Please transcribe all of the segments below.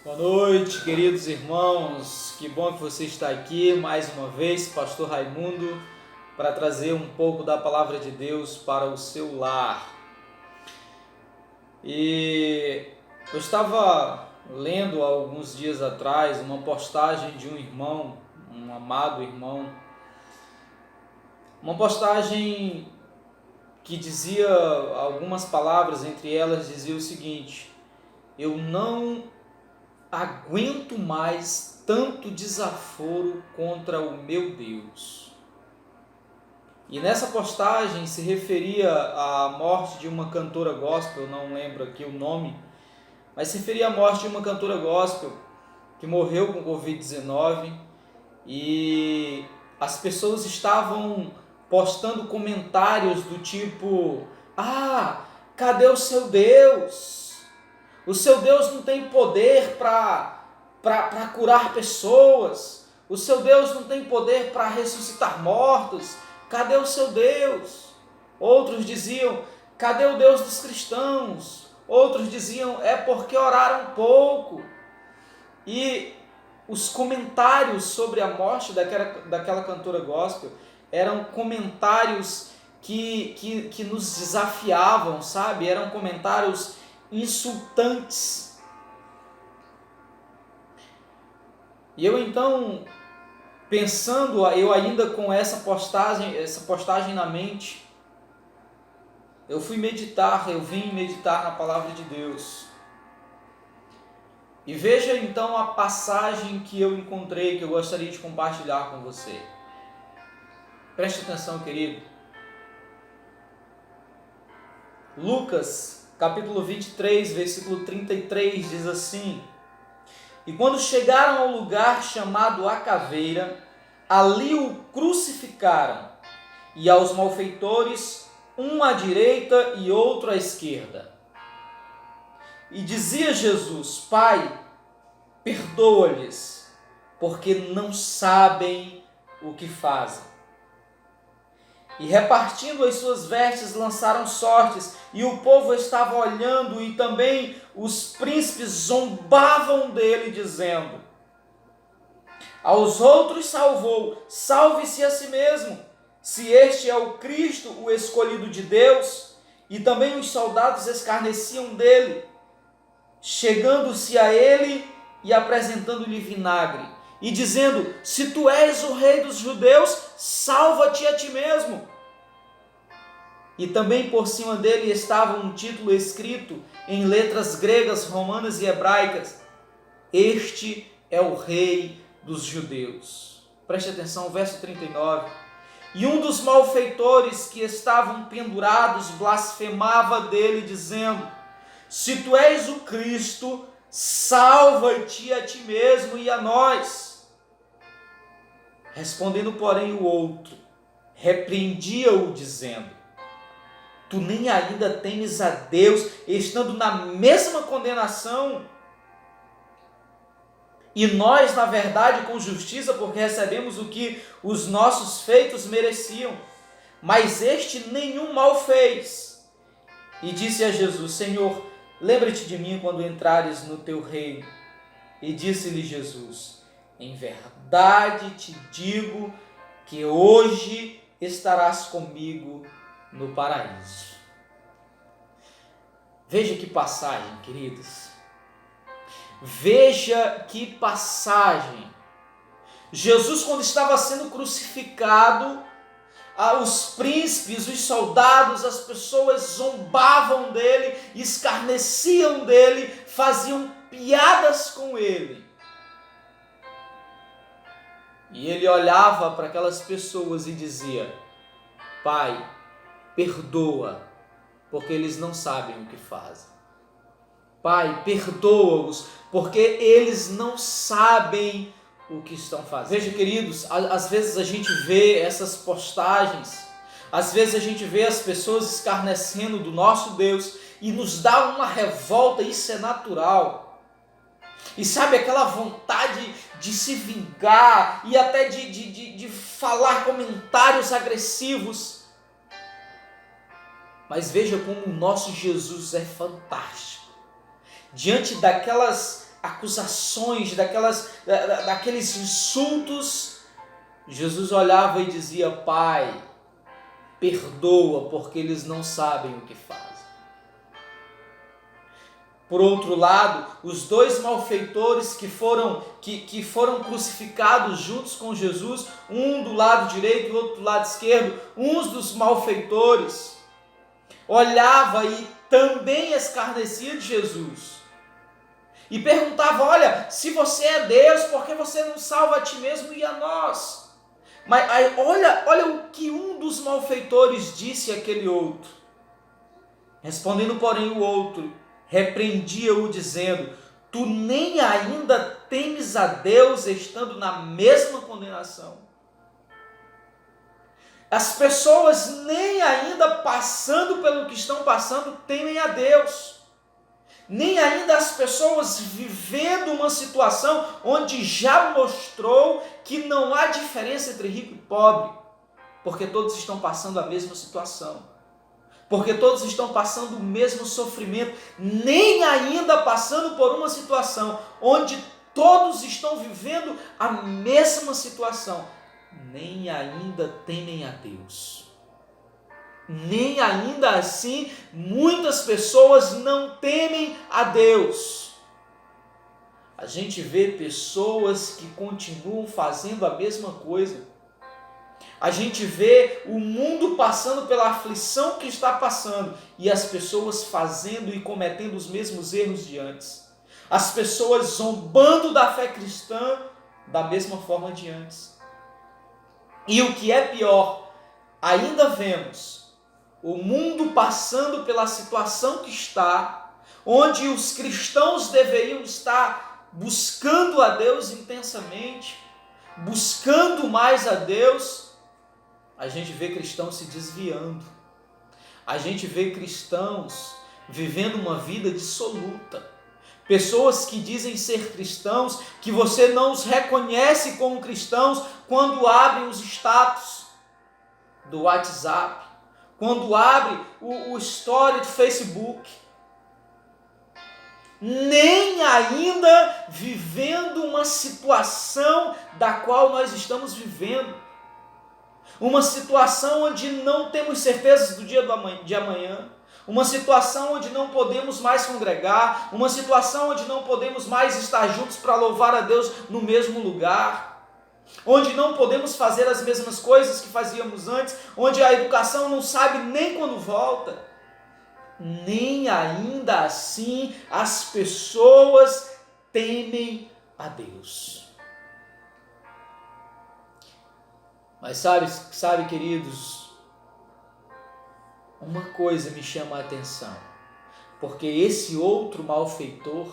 Boa noite, queridos irmãos. Que bom que você está aqui mais uma vez, Pastor Raimundo, para trazer um pouco da palavra de Deus para o seu lar. E eu estava lendo há alguns dias atrás uma postagem de um irmão, um amado irmão, uma postagem que dizia algumas palavras, entre elas dizia o seguinte: eu não aguento mais tanto desaforo contra o meu Deus. E nessa postagem se referia à morte de uma cantora gospel, não lembro aqui o nome, mas se referia à morte de uma cantora gospel que morreu com Covid-19 e as pessoas estavam postando comentários do tipo: cadê o seu Deus? O seu Deus não tem poder para curar pessoas. O seu Deus não tem poder para ressuscitar mortos. Cadê o seu Deus? Outros diziam: cadê o Deus dos cristãos? Outros diziam: é porque oraram pouco. E os comentários sobre a morte daquela cantora gospel eram comentários que nos desafiavam, sabe? Eram comentários insultantes. E eu então, pensando, eu ainda com essa postagem na mente, eu vim meditar na palavra de Deus. E veja então a passagem que eu encontrei, que eu gostaria de compartilhar com você. Preste atenção, querido. Lucas capítulo 23, versículo 33, diz assim: e quando chegaram ao lugar chamado a Caveira, ali o crucificaram, e aos malfeitores, um à direita e outro à esquerda. E dizia Jesus: Pai, perdoa-lhes, porque não sabem o que fazem. E repartindo as suas vestes, lançaram sortes, e o povo estava olhando, e também os príncipes zombavam dele, dizendo: aos outros salvou, salve-se a si mesmo, se este é o Cristo, o escolhido de Deus. E também os soldados escarneciam dele, chegando-se a ele e apresentando-lhe vinagre, e dizendo: se tu és o rei dos judeus, salva-te a ti mesmo. E também por cima dele estava um título escrito em letras gregas, romanas e hebraicas: este é o rei dos judeus. Preste atenção, verso 39. E um dos malfeitores que estavam pendurados blasfemava dele, dizendo: se tu és o Cristo, salva-te a ti mesmo e a nós. Respondendo, porém, o outro repreendia-o, dizendo: tu nem ainda temes a Deus, estando na mesma condenação? E nós, na verdade, com justiça, porque recebemos o que os nossos feitos mereciam. Mas este nenhum mal fez. E disse a Jesus: Senhor, lembra-te de mim quando entrares no teu reino. E disse-lhe Jesus: em verdade te digo que hoje estarás comigo no paraíso. Veja que passagem, queridos. Veja que passagem. Jesus, quando estava sendo crucificado, os príncipes, os soldados, as pessoas zombavam dele, escarneciam dele, faziam piadas com ele. E ele olhava para aquelas pessoas e dizia: Pai, perdoa, porque eles não sabem o que fazem. Pai, perdoa-os, porque eles não sabem o que estão fazendo. Veja, queridos, às vezes a gente vê essas postagens, às vezes a gente vê as pessoas escarnecendo do nosso Deus e nos dá uma revolta. Isso é natural. E sabe, aquela vontade de se vingar e até de falar comentários agressivos. Mas veja como o nosso Jesus é fantástico. Diante daquelas acusações, daqueles insultos, Jesus olhava e dizia: Pai, perdoa, porque eles não sabem o que fazem. Por outro lado, os dois malfeitores que foram crucificados juntos com Jesus, um do lado direito e outro do lado esquerdo, uns dos malfeitores olhava e também escarnecia de Jesus. E perguntava: olha, se você é Deus, por que você não salva a ti mesmo e a nós? Mas olha o que um dos malfeitores disse àquele outro. Respondendo, porém, o outro repreendia-o, dizendo: tu nem ainda temes a Deus, estando na mesma condenação. As pessoas nem ainda passando pelo que estão passando temem a Deus. Nem ainda as pessoas vivendo uma situação onde já mostrou que não há diferença entre rico e pobre, porque todos estão passando a mesma situação, porque todos estão passando o mesmo sofrimento, nem ainda passando por uma situação onde todos estão vivendo a mesma situação, nem ainda temem a Deus. Nem ainda assim, muitas pessoas não temem a Deus. A gente vê pessoas que continuam fazendo a mesma coisa. A gente vê o mundo passando pela aflição que está passando e as pessoas fazendo e cometendo os mesmos erros de antes. As pessoas zombando da fé cristã da mesma forma de antes. E o que é pior, ainda vemos o mundo passando pela situação que está, onde os cristãos deveriam estar buscando a Deus intensamente, buscando mais a Deus. A gente vê cristãos se desviando, a gente vê cristãos vivendo uma vida dissoluta, pessoas que dizem ser cristãos, que você não os reconhece como cristãos quando abrem os status do WhatsApp, quando abre o story do Facebook, nem ainda vivendo uma situação da qual nós estamos vivendo, uma situação onde não temos certezas do dia de amanhã, uma situação onde não podemos mais congregar, uma situação onde não podemos mais estar juntos para louvar a Deus no mesmo lugar, onde não podemos fazer as mesmas coisas que fazíamos antes, onde a educação não sabe nem quando volta. Nem ainda assim as pessoas temem a Deus. Mas sabe, queridos, uma coisa me chama a atenção, porque esse outro malfeitor,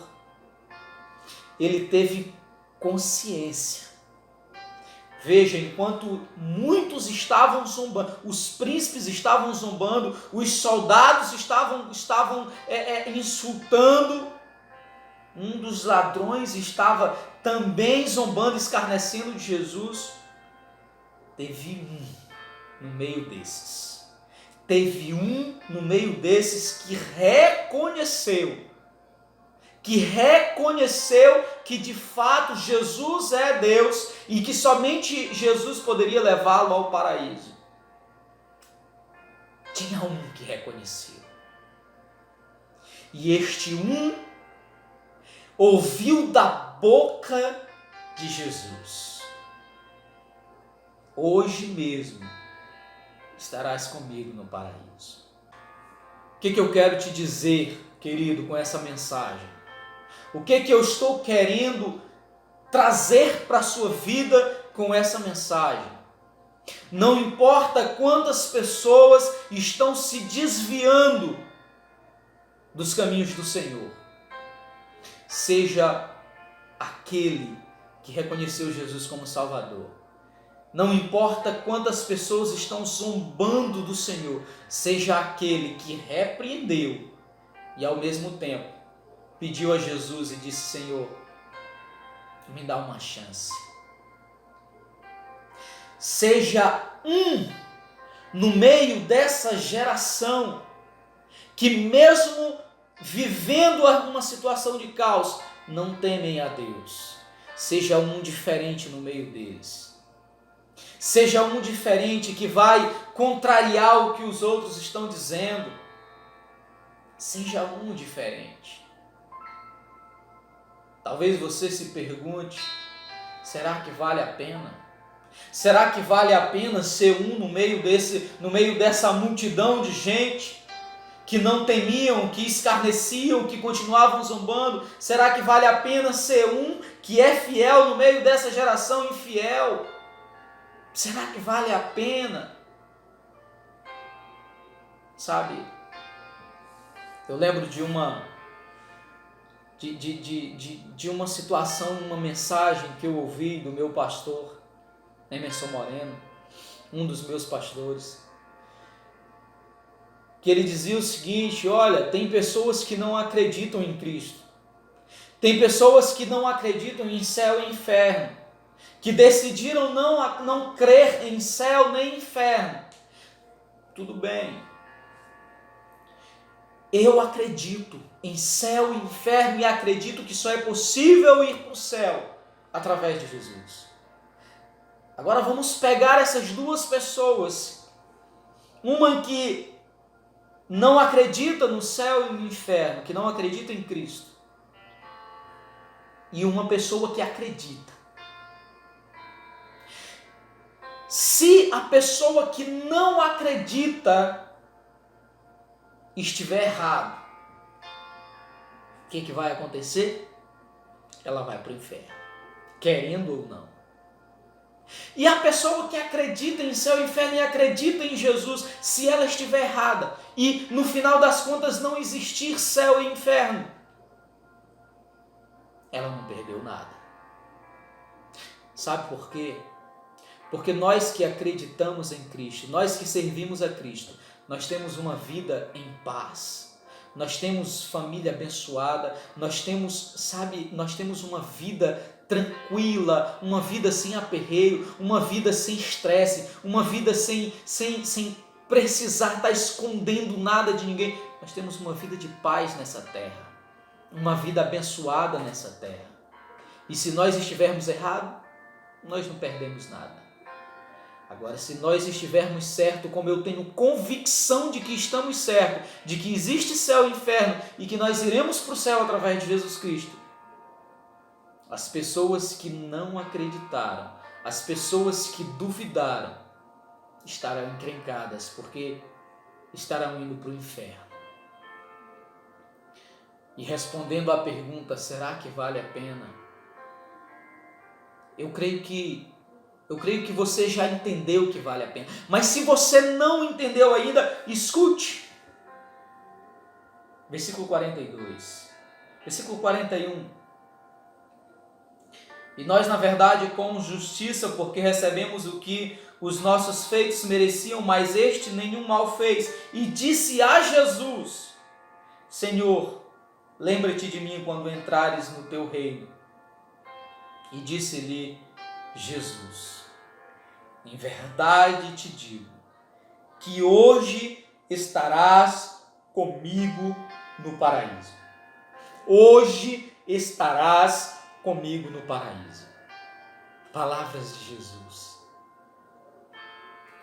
ele teve consciência. Veja, enquanto muitos estavam zombando, os príncipes estavam zombando, os soldados estavam insultando, um dos ladrões estava também zombando, escarnecendo de Jesus. Teve um no meio desses. Teve um no meio desses que reconheceu que de fato Jesus é Deus e que somente Jesus poderia levá-lo ao paraíso. Tinha um que reconheceu. E este um ouviu da boca de Jesus: hoje mesmo estarás comigo no paraíso. O que eu quero te dizer, querido, com essa mensagem? O que eu estou querendo trazer para a sua vida com essa mensagem? Não importa quantas pessoas estão se desviando dos caminhos do Senhor, seja aquele que reconheceu Jesus como Salvador. Não importa quantas pessoas estão zombando do Senhor, seja aquele que repreendeu e ao mesmo tempo pediu a Jesus e disse: Senhor, me dá uma chance. Seja um no meio dessa geração que mesmo vivendo uma situação de caos, não temem a Deus. Seja um diferente no meio deles. Seja um diferente que vai contrariar o que os outros estão dizendo. Seja um diferente. Talvez você se pergunte, será que vale a pena? Será que vale a pena ser um no meio dessa multidão de gente que não temiam, que escarneciam, que continuavam zombando? Será que vale a pena ser um que é fiel no meio dessa geração infiel? Será que vale a pena? Sabe, eu lembro de uma situação, uma mensagem que eu ouvi do meu pastor, Emerson Moreno, um dos meus pastores, que ele dizia o seguinte: olha, tem pessoas que não acreditam em Cristo, tem pessoas que não acreditam em céu e inferno, que decidiram não crer em céu nem inferno. Tudo bem, eu acredito em céu e inferno e acredito que só é possível ir para o céu através de Jesus. Agora vamos pegar essas duas pessoas, uma que não acredita no céu e no inferno, que não acredita em Cristo, e uma pessoa que acredita. Se a pessoa que não acredita estiver errado, o que vai acontecer? Ela vai para o inferno, querendo ou não. E a pessoa que acredita em céu e inferno e acredita em Jesus, se ela estiver errada e no final das contas não existir céu e inferno, ela não perdeu nada. Sabe por quê? Porque nós que acreditamos em Cristo, nós que servimos a Cristo, nós temos uma vida em paz. Nós temos família abençoada, nós temos uma vida tranquila, uma vida sem aperreio, uma vida sem estresse, uma vida sem precisar estar escondendo nada de ninguém. Nós temos uma vida de paz nessa terra, uma vida abençoada nessa terra. E se nós estivermos errados, nós não perdemos nada. Agora, se nós estivermos certos, como eu tenho convicção de que estamos certos, de que existe céu e inferno e que nós iremos para o céu através de Jesus Cristo, as pessoas que não acreditaram, as pessoas que duvidaram, estarão encrencadas, porque estarão indo para o inferno. E respondendo à pergunta, será que vale a pena? Eu creio que você já entendeu que vale a pena. Mas se você não entendeu ainda, escute. Versículo 42. Versículo 41. E nós, na verdade, com justiça, porque recebemos o que os nossos feitos mereciam, mas este nenhum mal fez. E disse a Jesus: Senhor, lembra-te de mim quando entrares no teu reino. E disse-lhe Jesus: em verdade te digo, que hoje estarás comigo no paraíso. Hoje estarás comigo no paraíso. Palavras de Jesus.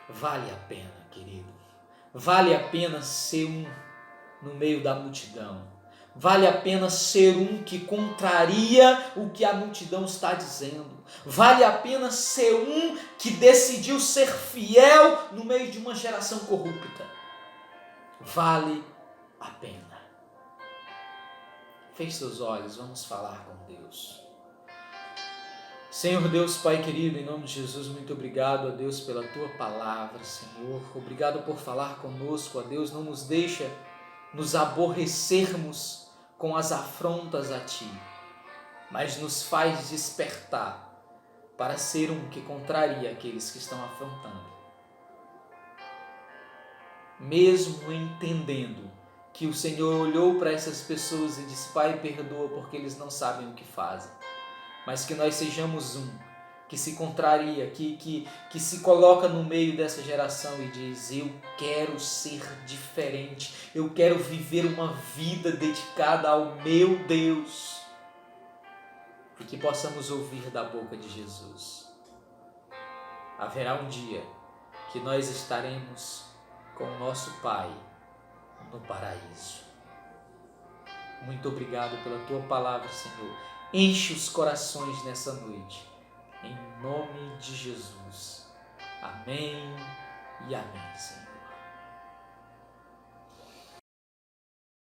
Vale a pena, querido. Vale a pena ser um no meio da multidão. Vale a pena ser um que contraria o que a multidão está dizendo. Vale a pena ser um que decidiu ser fiel no meio de uma geração corrupta. Vale a pena. Feche seus olhos, vamos falar com Deus. Senhor Deus, Pai querido, em nome de Jesus, muito obrigado, a Deus, pela Tua palavra, Senhor. Obrigado por falar conosco, a Deus. Não nos deixa nos aborrecermos com as afrontas a Ti, mas nos faz despertar para ser um que contraria aqueles que estão afrontando. Mesmo entendendo que o Senhor olhou para essas pessoas e disse: Pai, perdoa porque eles não sabem o que fazem. Mas que nós sejamos um que se contraria, que se coloca no meio dessa geração e diz: eu quero ser diferente, eu quero viver uma vida dedicada ao meu Deus. e que possamos ouvir da boca de Jesus. Haverá um dia que nós estaremos com o nosso Pai no paraíso. Muito obrigado pela tua palavra, Senhor. Enche os corações nessa noite, em nome de Jesus. Amém e amém, Senhor.